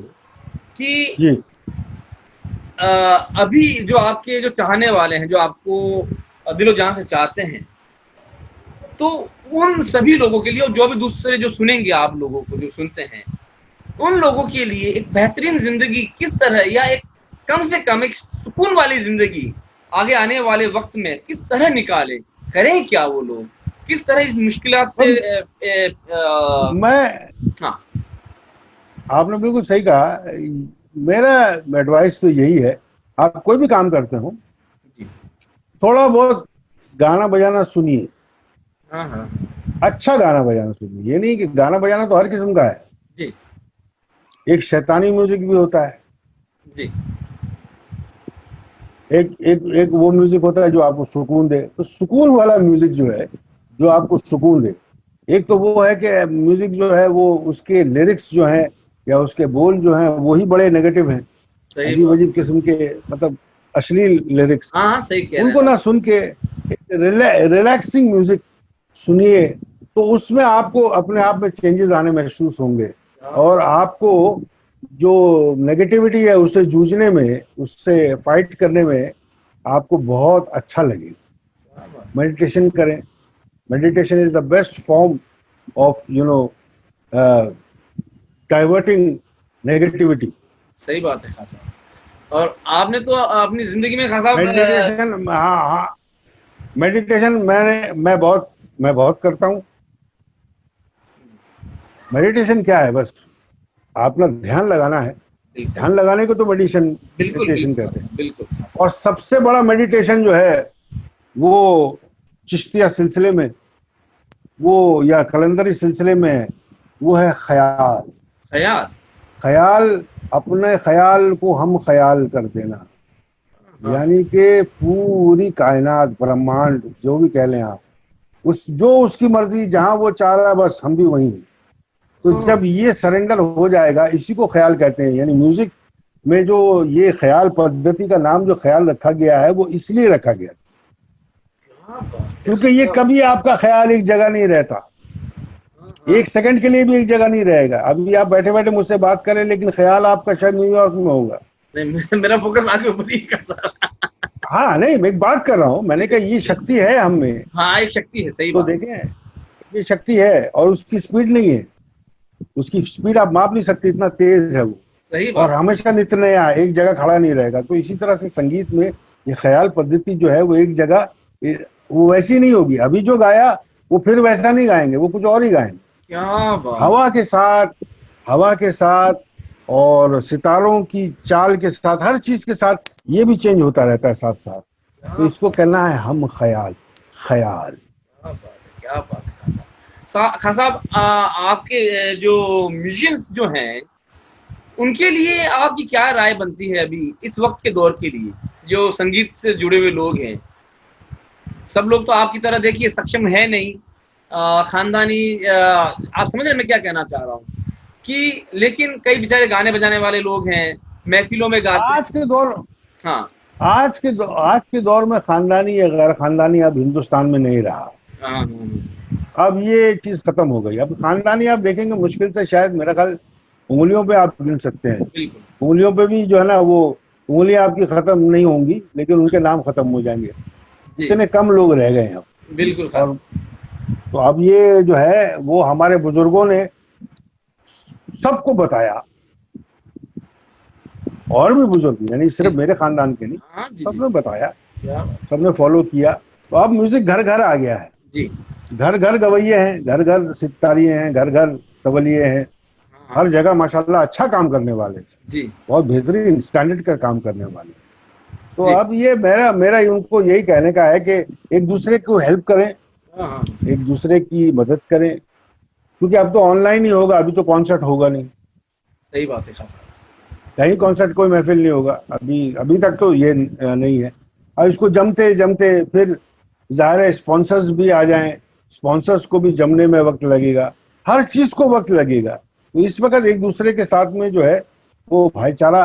कि
जी।
अभी जो आपके जो चाहने वाले हैं, जो आपको दिलो जान से चाहते हैं, तो उन सभी लोगों के लिए, और जो भी दूसरे जो सुनेंगे आप लोगों को, जो सुनते हैं, उन लोगों के लिए एक बेहतरीन जिंदगी किस तरह, या एक कम से कम एक सुकून वाली जिंदगी आगे आने वाले वक्त में किस तरह निकाले, करें क्या वो लोग, किस तरह इस मुश्किलात से
मैं
हाँ
आपने बिल्कुल सही कहा। मेरा एडवाइस तो यही है, आप कोई भी काम करते हो
जी,
थोड़ा बहुत गाना बजाना सुनिए,
हाँ हाँ
अच्छा गाना बजाना सुनिए। ये नहीं कि गाना बजाना तो हर किस्म का है,
जी,
एक शैतानी म्यूजिक भी होता है,
जी,
एक एक एक वो म्यूजिक होता है जो आपको सुकून दे। तो सुकून वाला म्यूजिक जो है, जो आपको सुकून दे, एक तो वो है कि म्यूजिक जो है वो उसके लिरिक्स जो है या उसके बोल जो है वही बड़े नेगेटिव हैं,
सही
अजीब
बात,
अजीब किस्म के, मतलब अश्लील लिरिक्स।
हाँ हाँ सही कह रहे
उनको
हैं
ना
आप।
सुन के रिलैक्सिंग म्यूजिक सुनिए, तो उसमें आपको अपने आप में चेंजेस आने महसूस होंगे, और आपको जो नेगेटिविटी है उससे जूझने में, उससे फाइट करने में आपको बहुत अच्छा लगेगा। मेडिटेशन करें, meditation is the best form of diverting negativity.
सही बात है खान साहब, और आपने तो अपनी जिंदगी में खान साहब
मेडिटेशन, हाँ हाँ, मेडिटेशन मैं बहुत करता हूँ। मेडिटेशन क्या है, बस अपना ध्यान लगाना है।
बिल्कुल
ध्यान लगाने को तो मेडिटेशन
बिल्कुल
मेडिटेशन
बिल्कुल
कहते हैं।
बिल्कुल खान साहब,
और सबसे बड़ा मेडिटेशन जो है वो चिश्तिया सिलसिले में, वो या कलंदरी सिलसिले में, वो है ख्याल।
ख्याल,
ख्याल, अपने ख्याल को हम ख्याल कर देना,
हाँ
यानी कि पूरी कायनात, ब्रह्मांड जो भी कह लें आप, उस जो उसकी मर्जी, जहां वो चाह रहा है बस हम भी वहीं हैं। तो जब ये सरेंडर हो जाएगा, इसी को ख्याल कहते हैं। यानी म्यूजिक में जो ये ख्याल पद्धति का नाम जो ख्याल रखा गया है वो इसलिए रखा गया
क्या बात है
क्योंकि
खान
ये
साहब,
कभी आपका ख्याल एक जगह नहीं रहता,
हाँ,
एक सेकंड के लिए भी एक जगह नहीं रहेगा। अभी आप बैठे बैठे मुझसे बात करें, लेकिन ख्याल आपका शायद न्यूयॉर्क में होगा।
नहीं मेरा फोकस आगे ऊपर ही है खान साहब।
हाँ नहीं, मैं एक बात कर रहा हूँ, मैंने कहा ये शक्ति है हम में।
हाँ एक शक्ति है, सही
तो
बात,
देखें, ये शक्ति है और उसकी स्पीड नहीं है, उसकी स्पीड आप माप नहीं सकते, इतना तेज है वो।
सही
और
बात,
हमेशा नित्य नया, एक जगह खड़ा नहीं रहेगा। तो इसी तरह से संगीत में ये ख्याल पद्धति जो है वो एक जगह वो वैसी नहीं होगी। अभी जो गाया वो फिर वैसा नहीं गाएंगे, वो कुछ और ही गाएंगे,
क्या बात,
हवा के साथ, हवा के साथ और सितारों की चाल के साथ, हर चीज के साथ ये भी चेंज होता रहता है साथ साथ। तो इसको कहना है हम ख्याल, ख्याल।
क्या बात है, क्या बात है खान साहब। खान साहब, आपके जो म्यूजिशियंस जो हैं, उनके लिए आपकी क्या राय बनती है अभी इस वक्त के दौर के लिए, जो संगीत से जुड़े हुए लोग हैं? सब लोग तो आपकी तरह देखिए सक्षम है नहीं, खानदानी, आप समझ रहे हैं मैं क्या कहना चाह रहा हूँ, कि लेकिन कई बेचारे गाने बजाने वाले लोग हैं, महफिलों में गाते हैं।
आज के दौर
हाँ
आज के दौर में खानदानी या गैर खानदानी अब हिंदुस्तान में नहीं रहा।
हाँ,
अब ये चीज खत्म हो गई। अब खानदानी आप देखेंगे मुश्किल से, शायद मेरा ख्याल उंगलियों पे आप गिन सकते हैं।
बिल्कुल।
उंगलियों पे भी जो है ना, वो उंगलियां आपकी खत्म नहीं होंगी, लेकिन उनके नाम खत्म हो जाएंगे।
जी,
इतने कम लोग रह गए हैं अब।
बिल्कुल खास।
और तो अब ये जो है वो हमारे बुजुर्गों ने सबको बताया, और भी बुजुर्ग, यानी सिर्फ
जी,
मेरे खानदान के नहीं,
हाँ जी, जी,
सबने बताया,
क्या बात।
सबने फॉलो किया। तो अब म्यूजिक घर घर आ गया है।
जी,
घर घर गवैये हैं, घर घर सितारिये हैं, घर घर तबलिये हैं।
हाँ, हाँ,
हर जगह माशाल्लाह अच्छा काम करने वाले,
जी,
बहुत बेहतरीन स्टैंडर्ड का काम करने वाले। तो
जी,
अब ये मेरा मेरा उनको यही कहने का है कि एक दूसरे को हेल्प करें,
हाँ, हाँ,
एक दूसरे की मदद करें, क्योंकि अब तो ऑनलाइन ही होगा। अभी तो कॉन्सर्ट होगा नहीं,
सही बात है खास।
कहीं कॉन्सर्ट कोई महफिल नहीं होगा अभी। अभी तक तो ये नहीं है। और इसको जमते जमते फिर जाहिर है स्पॉन्सर्स भी आ जाएं, स्पॉन्सर्स को भी जमने में वक्त लगेगा, हर चीज को वक्त लगेगा। तो इस वक्त एक दूसरे के साथ में जो है वो भाईचारा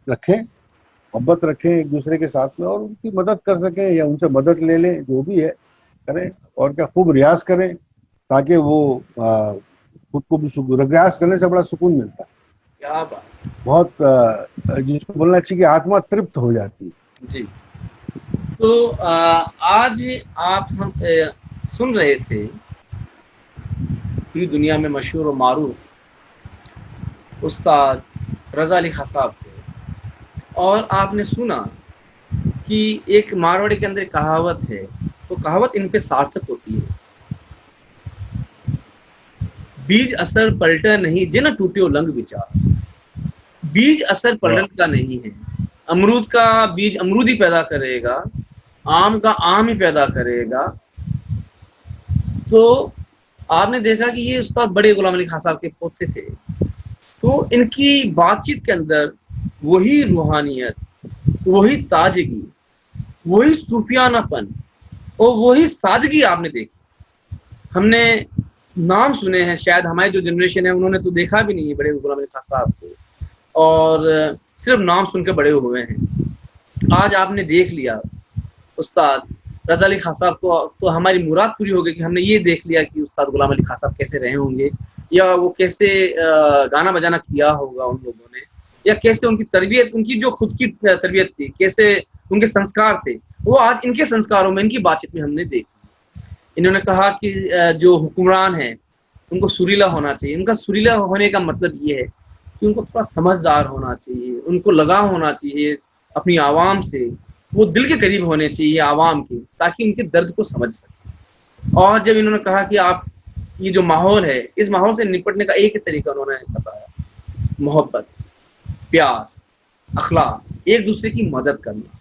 रखें, मोहब्बत रखें एक दूसरे के साथ में, और उनकी मदद कर सकें या उनसे मदद ले लें, जो भी है करें। और क्या, खूब रियाज करें, ताकि वो खुद को भी सुकून, रियाज करने से बड़ा सुकून मिलता है।
क्या बात।
बहुत जिसको बोलना चाहिए कि आत्मा तृप्त हो जाती है।
जी, तो आज आप हम सुन रहे थे पूरी दुनिया में मशहूर और मारूफ उस्ताद रज़ा अली खां साहब थे, और आपने सुना कि एक मारवाड़ी के अंदर एक कहावत है, तो कहावत इन पे सार्थक होती है, बीज असर पलटा नहीं जिन टूट्यो लंग विचार। बीज असर
वाह,
पलटता नहीं है। अमरूद का बीज अमरूद ही पैदा करेगा, आम का आम ही पैदा करेगा। तो आपने देखा कि ये उस्ताद बड़े गुलाम अली खां साहब के पोते थे, तो इनकी बातचीत के अंदर वही रूहानियत, वही ताजगी, वही सूफियानापन और वही सादगी आपने देखी। हमने नाम सुने हैं, शायद हमारी जो जनरेशन है उन्होंने तो देखा भी नहीं है बड़े गुलाम अली खां साहब को, और सिर्फ नाम सुन के बड़े हुए हैं। आज आपने देख लिया उस्ताद रज़ा अली खां साहब को, तो हमारी मुराद पूरी हो गई कि हमने ये देख लिया कि उस्ताद गुलाम अली खां साहब कैसे रहे होंगे, या वो कैसे गाना बजाना किया होगा उन लोगों ने, या कैसे उनकी तरबियत, उनकी जो खुद की तरबियत थी, कैसे उनके संस्कार थे, वो आज इनके संस्कारों में, इनकी बातचीत में हमने देख लिया। इन्होंने कहा कि जो हुक्मरान है उनको सुरीला होना चाहिए। उनका सुरीला होने का मतलब ये है कि उनको थोड़ा समझदार होना चाहिए, उनको लगाव होना चाहिए अपनी आवाम से, वो दिल के करीब होने चाहिए आवाम के, ताकि उनके दर्द को समझ सके। और जब इन्होंने कहा कि आप ये जो माहौल है, इस माहौल से निपटने का एक ही तरीका उन्होंने बताया, मोहब्बत, प्यार, अखलाक, एक दूसरे की मदद करना।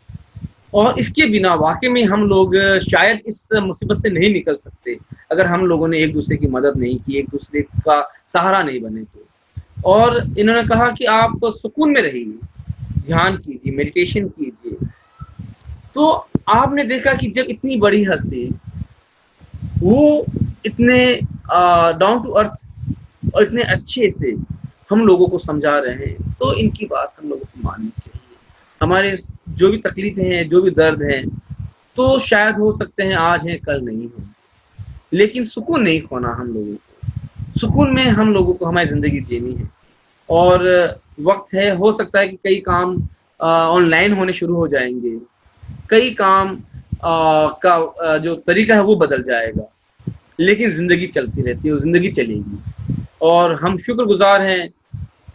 और इसके बिना वाकई में हम लोग शायद इस मुसीबत से नहीं निकल सकते, अगर हम लोगों ने एक दूसरे की मदद नहीं की, एक दूसरे का सहारा नहीं बने तो। और इन्होंने कहा कि आप सुकून में रहिए, ध्यान कीजिए, मेडिटेशन कीजिए। तो आपने देखा कि जब इतनी बड़ी हस्ती, वो इतने डाउन टू अर्थ और इतने अच्छे से हम लोगों को समझा रहे हैं, तो इनकी बात हम लोगों को माननी चाहिए। हमारे जो भी तकलीफें हैं, जो भी दर्द हैं, तो शायद हो सकते हैं आज हैं कल नहीं हो, लेकिन सुकून नहीं खोना हम लोगों को। सुकून में हम लोगों को हमारी ज़िंदगी जीनी है। और वक्त है, हो सकता है कि कई काम ऑनलाइन होने शुरू हो जाएंगे, कई काम का जो तरीका है वो बदल जाएगा, लेकिन ज़िंदगी चलती रहती है, वो ज़िंदगी चलेगी। और हम शुक्रगुजार हैं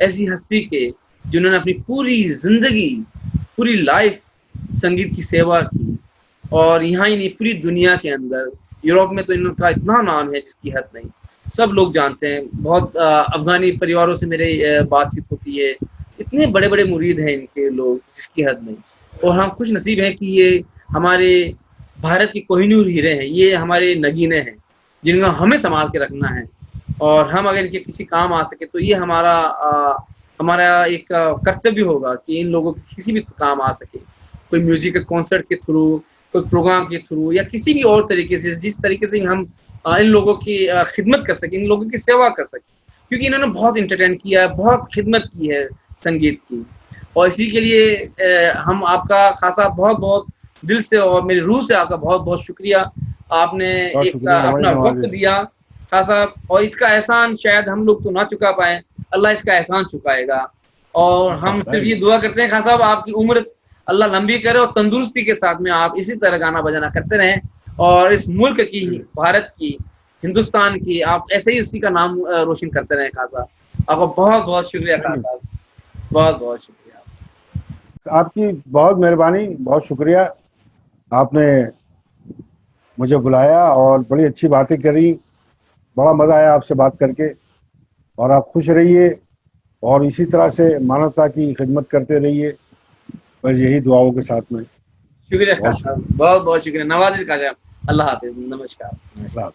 ऐसी हस्ती के जिन्होंने अपनी पूरी ज़िंदगी, पूरी लाइफ संगीत की सेवा की, और यहाँ ही नहीं पूरी दुनिया के अंदर। यूरोप में तो इनका इतना नाम है जिसकी हद नहीं, सब लोग जानते हैं। बहुत अफगानी परिवारों से मेरे बातचीत होती है, इतने बड़े बड़े मुरीद हैं इनके लोग जिसकी हद नहीं। और हम खुश नसीब हैं कि ये हमारे भारत की कोहिनूर हीरे हैं, ये हमारे नगीने हैं जिनका हमें संभाल के रखना है। और हम अगर इनके किसी काम आ सके तो ये हमारा एक कर्तव्य होगा कि इन लोगों के किसी भी काम आ सके, कोई म्यूजिक के कॉन्सर्ट के थ्रू, कोई प्रोग्राम के थ्रू, या किसी भी और तरीके से, जिस तरीके से हम इन लोगों की खिदमत कर सकें, इन लोगों की सेवा कर सकें, क्योंकि इन्होंने बहुत इंटरटेन किया है, बहुत खिदमत की है संगीत की। और इसी के लिए हम आपका खासा बहुत बहुत दिल से और मेरी रूह से आपका बहुत बहुत शुक्रिया। आपने
बहुत
एक
शुक्रिया हमारी
अपना वक्त
नवाजी।
दिया खासा, और इसका एहसान शायद हम लोग तो ना चुका पाए, अल्लाह इसका एहसान चुकाएगा। और हम सिर्फ ये दुआ करते हैं खान साहब आपकी उम्र अल्लाह लंबी करे और तंदुरुस्ती के साथ में आप इसी तरह गाना बजाना करते रहें, और इस मुल्क की, भारत की, हिंदुस्तान की आप ऐसे ही उसी का नाम रोशन करते रहें खान साहब। आपका बहुत बहुत शुक्रिया खान साहब, बहुत बहुत शुक्रिया।
आपकी बहुत मेहरबानी, बहुत शुक्रिया। आपने मुझे बुलाया और बड़ी अच्छी बातें करी, बड़ा मज़ा आया आपसे बात करके। और आप खुश रहिए और इसी तरह से मानवता की खिदमत करते रहिए, बस यही दुआओं के साथ में।
शुक्रिया खान
बहुत
साहब, बहुत बहुत शुक्रिया। नवाज़िश खान साहब, अल्लाह हाफिज, नमस्कार।
शुक्रिया।